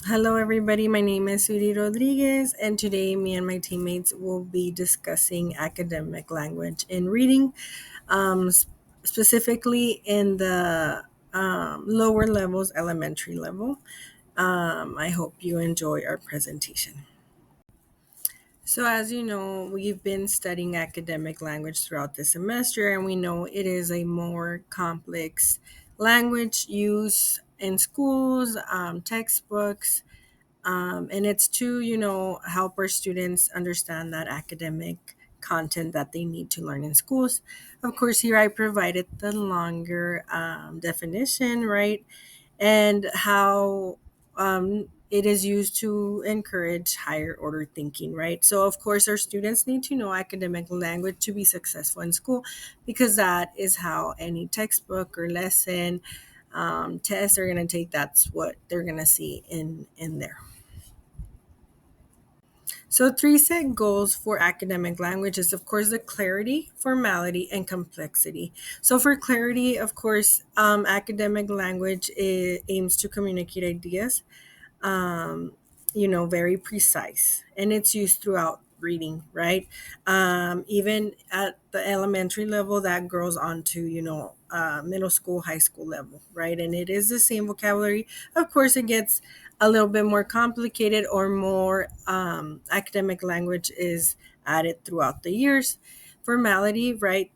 Hello, everybody. My name is Suri Rodriguez, and today me and my teammates will be discussing academic language in reading, specifically in the lower levels, elementary level. I hope you enjoy our presentation. So, as you know, we've been studying academic language throughout the semester, and we know it is a more complex language used in schools, textbooks, and it's to help our students understand that academic content that they need to learn in schools. Of course, here I provided the longer definition, right, and how it is used to encourage higher order thinking, right? So of course our students need to know academic language to be successful in school, because that is how any textbook or lesson tests are going to take. That's what they're going to see in there. So, three set goals for academic language is, of course, the clarity, formality, and complexity. So, for clarity, of course, academic language aims to communicate ideas, um, very precise, and it's used throughout reading, right? Even at the elementary level, that grows onto, middle school, high school level, right? And it is the same vocabulary. Of course, it gets a little bit more complicated, or more academic language is added throughout the years. Formality, right?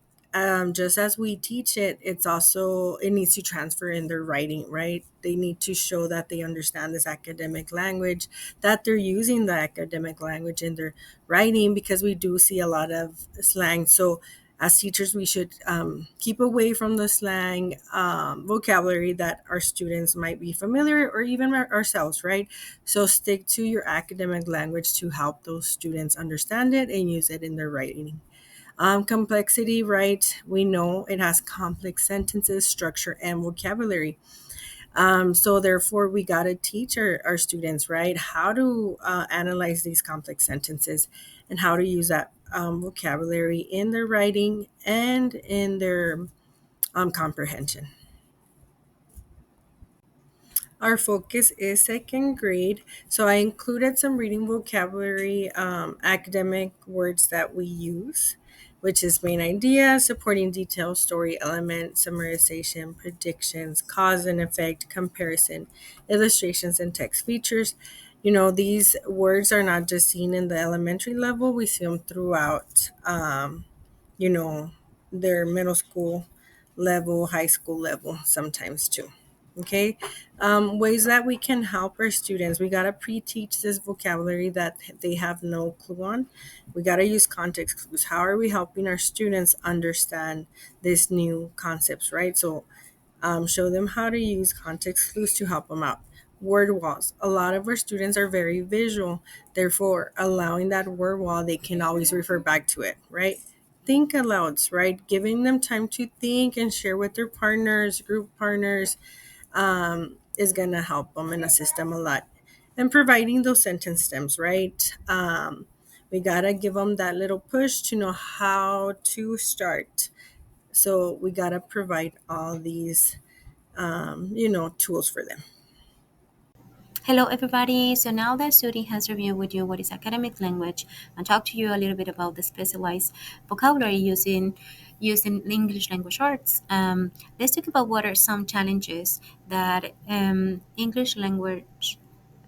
Just as we teach it, it needs to transfer in their writing, right? They need to show that they understand this academic language, that they're using the academic language in their writing, because we do see a lot of slang. So as teachers, we should keep away from the slang vocabulary that our students might be familiar, or even ourselves, right? So stick to your academic language to help those students understand it and use it in their writing. Complexity, right? We know it has complex sentences, structure, and vocabulary. So therefore, we got to teach our students, right, how to analyze these complex sentences, and how to use that vocabulary in their writing and in their comprehension. Our focus is second grade, so I included some reading vocabulary, academic words that we use, which is main idea, supporting detail, story element, summarization, predictions, cause and effect, comparison, illustrations, and text features. These words are not just seen in the elementary level, we see them throughout, you know, their middle school level, high school level, sometimes too. Okay. Ways that we can help our students: we got to pre-teach this vocabulary that they have no clue on. We got to use context clues. How are we helping our students understand these new concepts, right? So show them how to use context clues to help them out. Word walls: a lot of our students are very visual, therefore allowing that word wall, they can always refer back to it, right? Think alouds, right? Giving them time to think and share with their partners, group partners, is going to help them and assist them a lot. And providing those sentence stems, right? We got to give them that little push to know how to start. So we got to provide all these, tools for them. Hello, everybody. So now that Suri has reviewed with you what is academic language and talked to you a little bit about the specialized vocabulary using English language arts, let's talk about what are some challenges that English language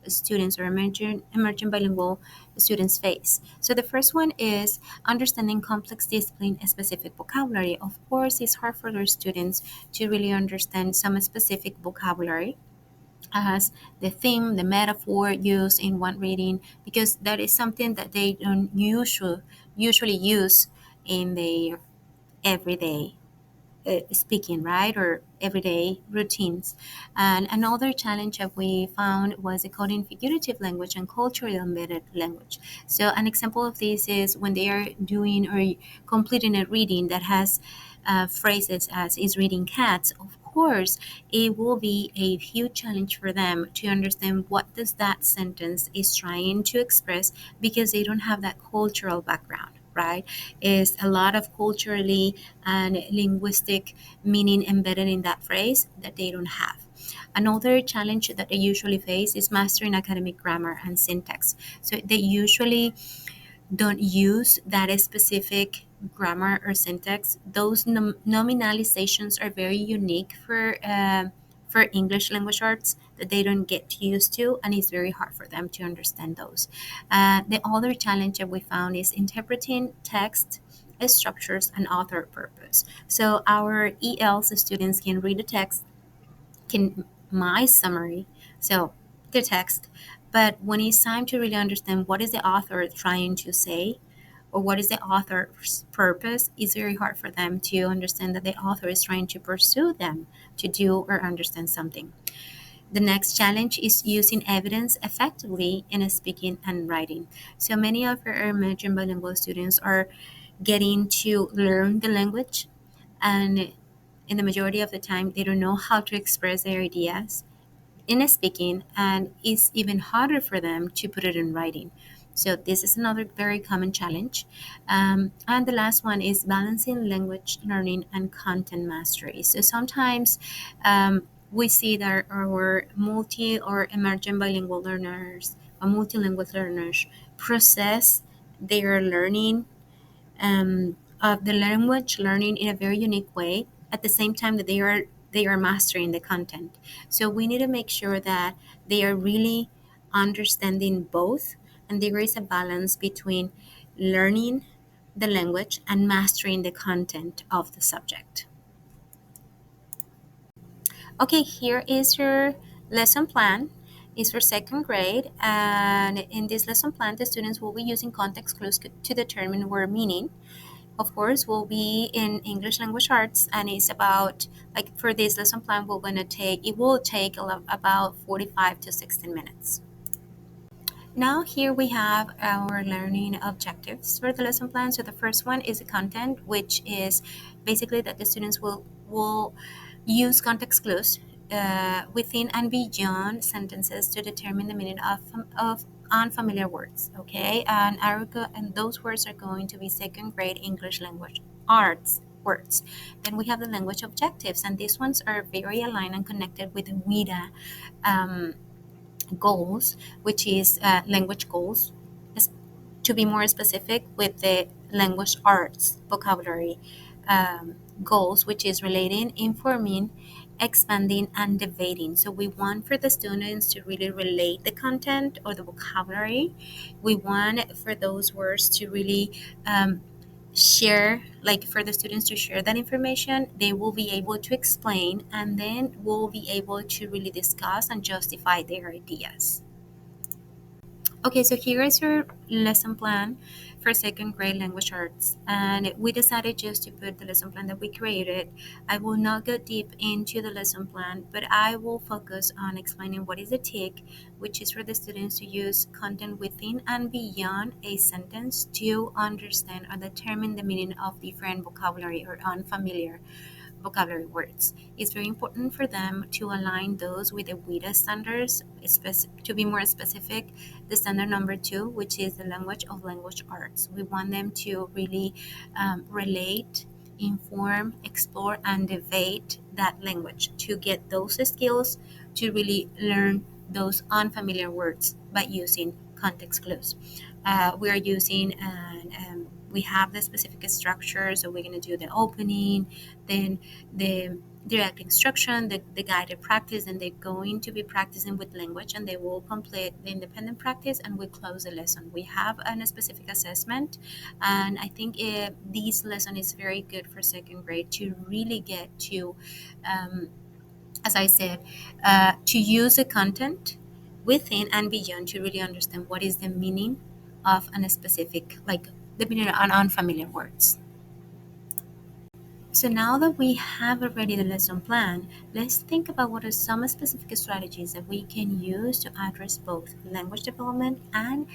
students or emerging bilingual students face. So the first one is understanding complex discipline and specific vocabulary. Of course, it's hard for their students to really understand some specific vocabulary as the theme, the metaphor used in one reading, because that is something that they don't usually use in their everyday speaking, right, or everyday routines. And another challenge that we found was decoding figurative language and culturally embedded language. So an example of this is when they are doing or completing a reading that has phrases as "is reading cats." Of course, it will be a huge challenge for them to understand what does that sentence is trying to express, because they don't have that cultural background, right? Is a lot of culturally and linguistic meaning embedded in that phrase that they don't have. Another challenge that they usually face is mastering academic grammar and syntax. So they usually don't use that specific grammar or syntax. Those nominalizations are very unique for English language arts that they don't get used to, and it's very hard for them to understand those. The other challenge that we found is interpreting text structures and author purpose. So our ELs students can read the text, can my summary, so the text, but when it's time to really understand what is the author trying to say or what is the author's purpose, it's very hard for them to understand that the author is trying to pursue them to do or understand something. The next challenge is using evidence effectively in speaking and writing. So many of our emerging bilingual students are getting to learn the language, and in the majority of the time, they don't know how to express their ideas in speaking, and it's even harder for them to put it in writing. So this is another very common challenge. And the last one is balancing language learning and content mastery. So sometimes we see that our multi or emergent bilingual learners or multilingual learners process their learning of the language learning in a very unique way at the same time that they are mastering the content. So we need to make sure that they are really understanding both, and there is a balance between learning the language and mastering the content of the subject. Okay, here is your lesson plan. It's for second grade, and in this lesson plan, the students will be using context clues to determine word meaning. Of course, will be in English language arts, and it's about, like, for this lesson plan, it will take about 45 to 16 minutes. Now here we have our learning objectives for the lesson plan. So the first one is the content, which is basically that the students will use context clues within and beyond sentences to determine the meaning of unfamiliar words. Okay, and those words are going to be second grade English language arts words. Then we have the language objectives, and these ones are very aligned and connected with the WIDA goals, which is language goals, to be more specific, with the language arts vocabulary goals, which is relating, informing, expanding, and debating. So we want for the students to really relate the content or the vocabulary. We want for those words to really share, like for the students to share that information. They will be able to explain, and then will be able to really discuss and justify their ideas. Okay, so here is your lesson plan for second grade language arts. And we decided just to put the lesson plan that we created. I will not go deep into the lesson plan, but I will focus on explaining what is a TIC, which is for the students to use content within and beyond a sentence to understand or determine the meaning of different vocabulary or unfamiliar vocabulary words. It's very important for them to align those with the WIDA standards, to be more specific, the standard number 2, which is the language of language arts. We want them to really relate, inform, explore, and debate that language to get those skills to really learn those unfamiliar words by using context clues. We are using we have the specific structure, so we're going to do the opening, then the direct instruction, the guided practice, and they're going to be practicing with language, and they will complete the independent practice, and we close the lesson. We have a specific assessment, and I think this lesson is very good for second grade to really get to, as I said, to use the content within and beyond to really understand what is the meaning of a specific, like the meaning of unfamiliar words. So now that we have already the lesson plan, let's think about what are some specific strategies that we can use to address both language development and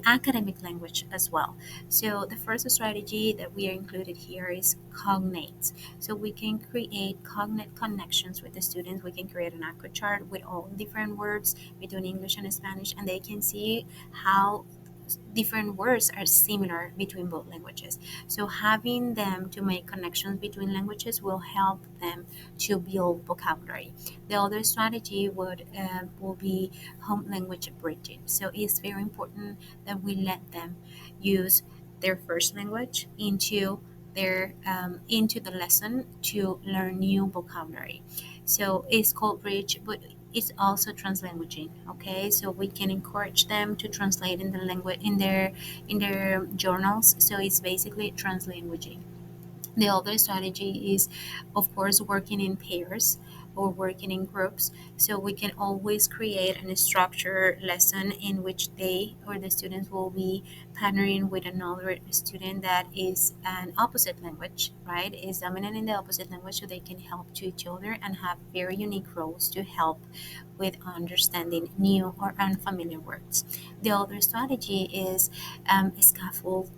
academic language as well. So the first strategy that we are included here is cognates. So we can create cognate connections with the students. We can create an acro chart with all different words between English and Spanish, and they can see how different words are similar between both languages. So having them to make connections between languages will help them to build vocabulary. The other strategy will be home language bridging. So it's very important that we let them use their first language into the lesson to learn new vocabulary. So it's called bridge, but it's also translanguaging. Okay, so we can encourage them to translate in the language in their journals. So it's basically translanguaging. The other strategy is, of course, working in pairs or working in groups. So we can always create a structured lesson in which they or the students will be partnering with another student that is an opposite language, right? Is dominant in the opposite language, so they can help to each other and have very unique roles to help with understanding new or unfamiliar words. The other strategy is scaffolding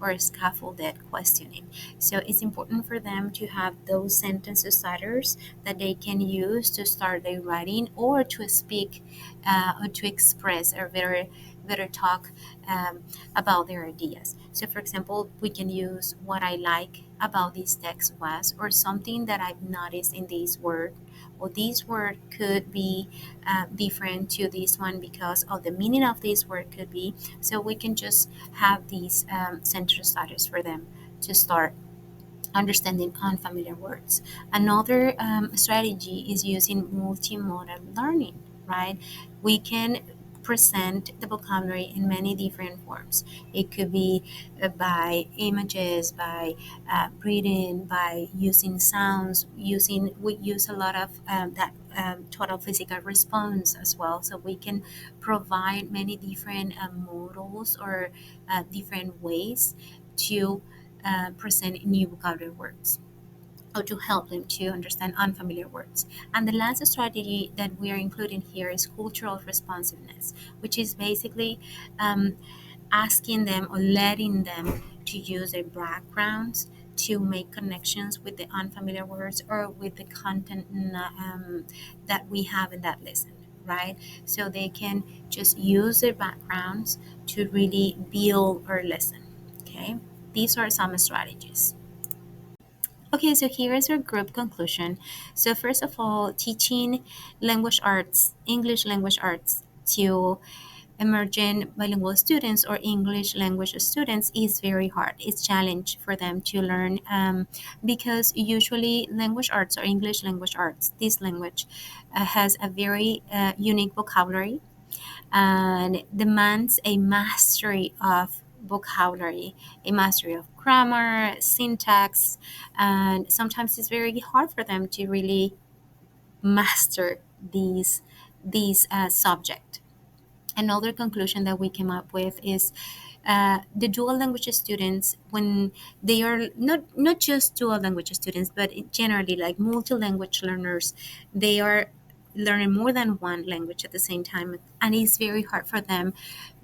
or scaffolded questioning. So it's important for them to have those sentence starters that they can use to start their writing or to speak or to express or better talk about their ideas. So, for example, we can use what I like about this text was, or something that I've noticed in this word, or this word could be different to this one because of the meaning of this word could be. So we can just have these sentence starters for them to start understanding unfamiliar words. Another strategy is using multimodal learning, right? We can present the vocabulary in many different forms. It could be by images, by reading, by using sounds, we use a lot of that total physical response as well. So we can provide many different models or different ways to present new vocabulary words or to help them to understand unfamiliar words. And the last strategy that we are including here is cultural responsiveness, which is basically um, asking them or letting them to use their backgrounds to make connections with the unfamiliar words or with the content that we have in that lesson, right? So they can just use their backgrounds to really build our lesson. Okay, these are some strategies. Okay, so here is your group conclusion. So first of all, teaching language arts, English language arts to emerging bilingual students or English language students is very hard. It's challenge for them to learn because usually language arts or English language arts, this language has a very unique vocabulary and demands a mastery of vocabulary, a mastery of grammar, syntax, and sometimes it's very hard for them to really master these subject. Another conclusion that we came up with is the dual language students, when they are not just dual language students but generally like multi-language learners, they are learning more than one language at the same time, and it's very hard for them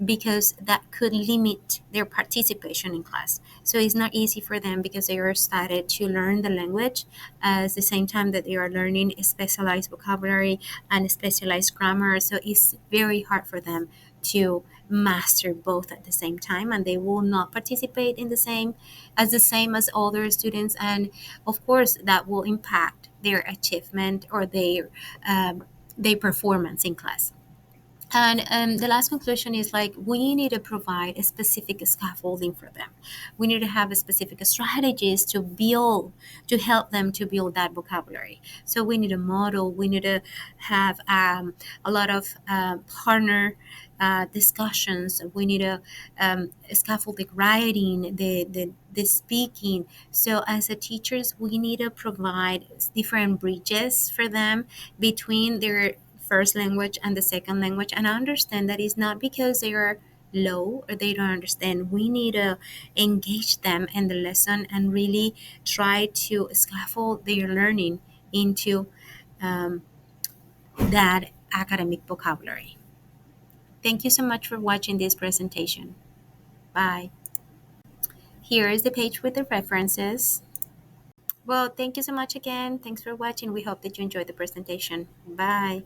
because that could limit their participation in class. So it's not easy for them because they are started to learn the language at the same time that they are learning specialized vocabulary and specialized grammar. So it's very hard for them to master both at the same time, and they will not participate in the same as other students, and of course that will impact their achievement or their performance in class. And the last conclusion is like we need to provide a specific scaffolding for them. We need to have a specific strategies to help them to build that vocabulary. So we need a model. We need to have a lot of partner discussions. We need a scaffolding writing, the speaking. So as a teachers, we need to provide different bridges for them between their first language and the second language, and I understand that it's not because they are low or they don't understand. We need to engage them in the lesson and really try to scaffold their learning into um, that academic vocabulary. Thank you so much for watching this presentation. Bye. Here is the page with the references. Well, thank you so much again. Thanks for watching. We hope that you enjoyed the presentation. Bye.